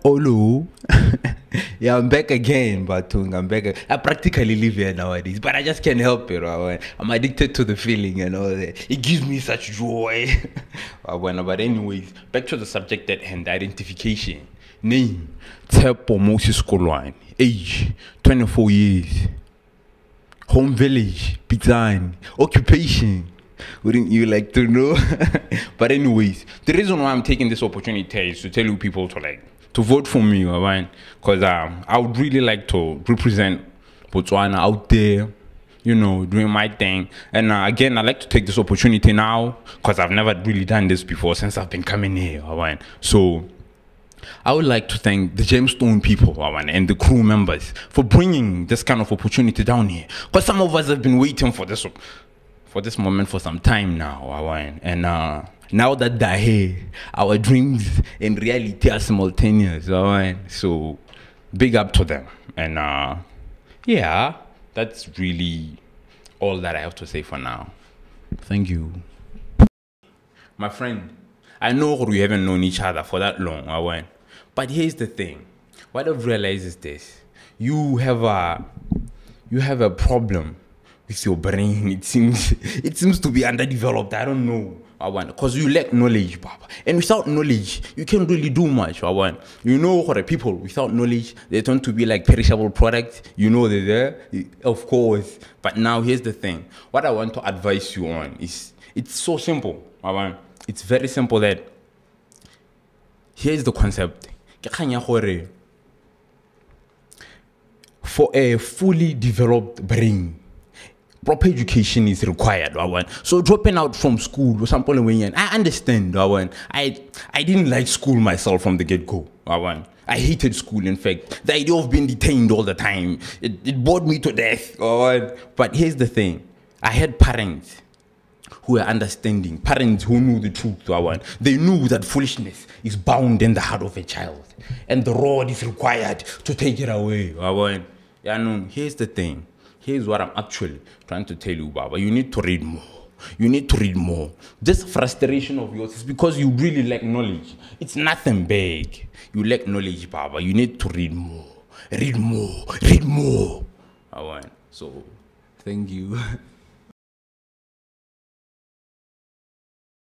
Olu. Yeah, I'm back again, Batung. I'm back. I practically live here nowadays, but I just can't help it. I'm addicted to the feeling and all that. It gives me such joy. But anyways, back to the subject at hand, identification. Name, Tepo Moses Kolwane. Age, 24 years. Home village, design, occupation. Wouldn't you like to know? But anyways, the reason why I'm taking this opportunity is to tell you people to vote for me, right? Because I would really like to represent Botswana out there, you know, doing my thing. And again, I'd like to take this opportunity now because I've never really done this before since I've been coming here, right? So I would like to thank the Gemstone people and the crew members for bringing this kind of opportunity down here. Because some of us have been waiting for this moment for some time now, and now that they're here, our dreams and reality are simultaneous, so big up to them. And yeah, that's really all that I have to say for now. Thank you. My friend, I know we haven't known each other for that long, but here's the thing. What I've realized is this: you have a problem with your brain. It seems to be underdeveloped. I don't know, because you lack knowledge, Baba. And without knowledge, you can't really do much, You know, for the people without knowledge, they tend to be like perishable products. You know they're there, of course. But now here's the thing. What I want to advise you on is, it's so simple, It's very simple. That here's the concept. For a fully developed brain, proper education is required. So dropping out from school or something, I understand. I didn't like school myself from the get-go. I hated school. In fact, the idea of being detained all the time, it bored me to death. But here's the thing. I had parents who were understanding, parents who knew the truth. They knew that foolishness is bound in the heart of a child, and the rod is required to take it away. Here's the thing. Here's what I'm actually trying to tell you, Baba. You need to read more. You need to read more. This frustration of yours is because you really lack knowledge. It's nothing big. You lack knowledge, Baba. You need to read more. Read more. Read more. So, thank you.